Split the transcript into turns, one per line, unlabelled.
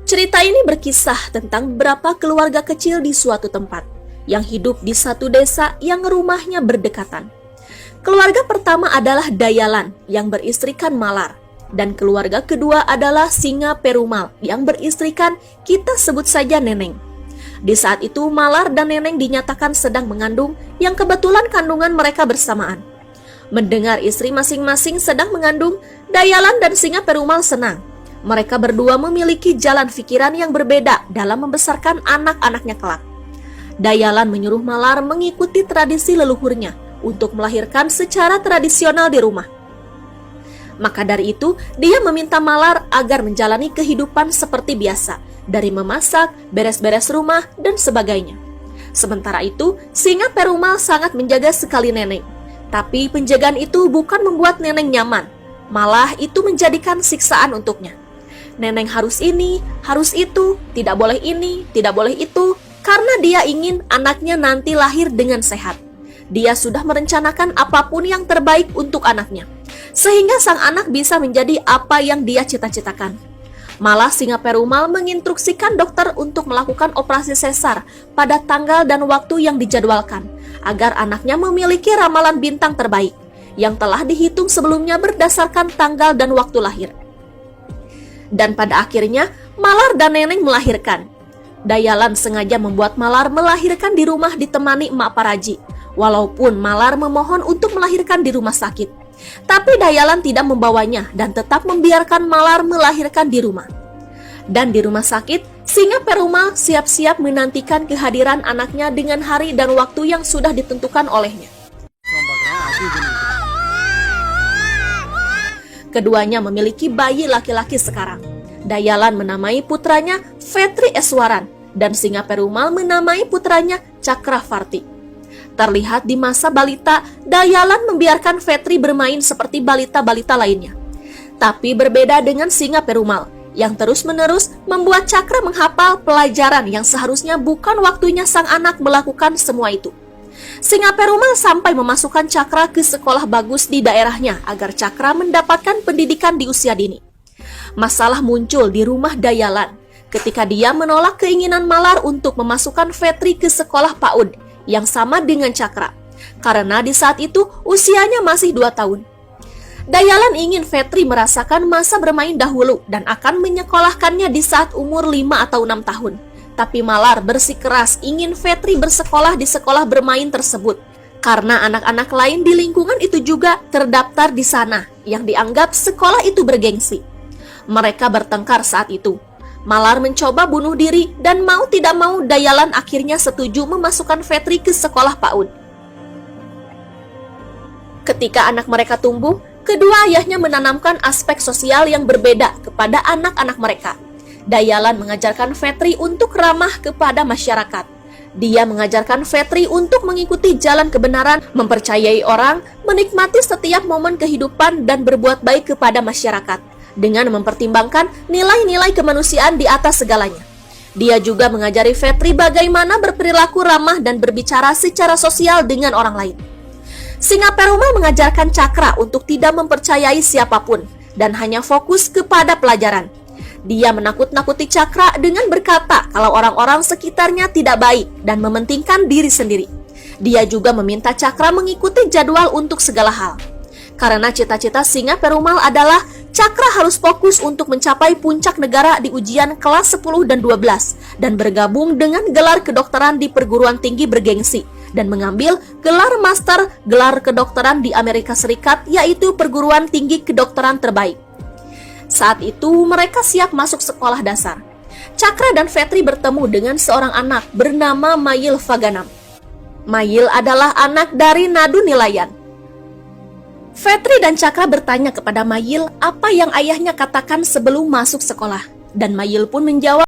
Cerita ini berkisah tentang beberapa keluarga kecil di suatu tempat yang hidup di satu desa yang rumahnya berdekatan. Keluarga pertama adalah Dayalan yang beristrikan Malar, dan keluarga kedua adalah Singa Perumal yang beristrikan, kita sebut saja Neneng. Di saat itu Malar dan Neneng dinyatakan sedang mengandung, yang kebetulan kandungan mereka bersamaan. Mendengar istri masing-masing sedang mengandung, Dayalan dan Singa Perumal senang. Mereka berdua memiliki jalan pikiran yang berbeda dalam membesarkan anak-anaknya kelak. Dayalan menyuruh Malar mengikuti tradisi leluhurnya untuk melahirkan secara tradisional di rumah. Maka dari itu, dia meminta Malar agar menjalani kehidupan seperti biasa, dari memasak, beres-beres rumah, dan sebagainya. Sementara itu, Singa Perumal sangat menjaga sekali Neneng. Tapi penjagaan itu bukan membuat Neneng nyaman, malah itu menjadikan siksaan untuknya. Neneng harus ini, harus itu, tidak boleh ini, tidak boleh itu, karena dia ingin anaknya nanti lahir dengan sehat. Dia sudah merencanakan apapun yang terbaik untuk anaknya, sehingga sang anak bisa menjadi apa yang dia cita-citakan. Malah Singa Perumal menginstruksikan dokter untuk melakukan operasi sesar pada tanggal dan waktu yang dijadwalkan, agar anaknya memiliki ramalan bintang terbaik, yang telah dihitung sebelumnya berdasarkan tanggal dan waktu lahir. Dan pada akhirnya, Malar dan Neneng melahirkan. Dayalan sengaja membuat Malar melahirkan di rumah ditemani emak Paraji, walaupun Malar memohon untuk melahirkan di rumah sakit. Tapi Dayalan tidak membawanya dan tetap membiarkan Malar melahirkan di rumah. Dan di rumah sakit, Singa Perumal siap-siap menantikan kehadiran anaknya dengan hari dan waktu yang sudah ditentukan olehnya. Keduanya memiliki bayi laki-laki sekarang. Dayalan menamai putranya Vetri Eswaran dan Singa Perumal menamai putranya Cakravarti. Terlihat di masa balita, Dayalan membiarkan Vetri bermain seperti balita-balita lainnya. Tapi berbeda dengan Singa Perumal yang terus-menerus membuat Cakra menghafal pelajaran yang seharusnya bukan waktunya sang anak melakukan semua itu. Singa Perumal sampai memasukkan Cakra ke sekolah bagus di daerahnya agar Cakra mendapatkan pendidikan di usia dini. Masalah muncul di rumah Dayalan ketika dia menolak keinginan Malar untuk memasukkan Vetri ke sekolah PAUD yang sama dengan Cakra, karena di saat itu usianya masih 2 tahun. Dayalan ingin Vetri merasakan masa bermain dahulu dan akan menyekolahkannya di saat umur 5 atau 6 tahun. Tapi Malar bersikeras ingin Vetri bersekolah di sekolah bermain tersebut, karena anak-anak lain di lingkungan itu juga terdaftar di sana, yang dianggap sekolah itu bergengsi. Mereka bertengkar saat itu. Malar mencoba bunuh diri dan mau tidak mau Dayalan akhirnya setuju memasukkan Vetri ke sekolah PAUD. Ketika anak mereka tumbuh, kedua ayahnya menanamkan aspek sosial yang berbeda kepada anak-anak mereka. Dayalan mengajarkan Vetri untuk ramah kepada masyarakat. Dia mengajarkan Vetri untuk mengikuti jalan kebenaran, mempercayai orang, menikmati setiap momen kehidupan dan berbuat baik kepada masyarakat, dengan mempertimbangkan nilai-nilai kemanusiaan di atas segalanya. Dia juga mengajari Vetri bagaimana berperilaku ramah dan berbicara secara sosial dengan orang lain. Singa Perumal mengajarkan Cakra untuk tidak mempercayai siapapun dan hanya fokus kepada pelajaran. Dia menakut-nakuti Cakra dengan berkata kalau orang-orang sekitarnya tidak baik dan mementingkan diri sendiri. Dia juga meminta Cakra mengikuti jadwal untuk segala hal. Karena cita-cita Singa Perumal adalah Cakra harus fokus untuk mencapai puncak negara di ujian kelas 10 dan 12 dan bergabung dengan gelar kedokteran di perguruan tinggi bergengsi dan mengambil gelar master gelar kedokteran di Amerika Serikat, yaitu perguruan tinggi kedokteran terbaik. Saat itu mereka siap masuk sekolah dasar. Cakra dan Vetri bertemu dengan seorang anak bernama Mayil Vaganam. Mayil adalah anak dari Nadu Nilayan. Vetri dan Cakra bertanya kepada Mayil apa yang ayahnya katakan sebelum masuk sekolah, dan Mayil pun menjawab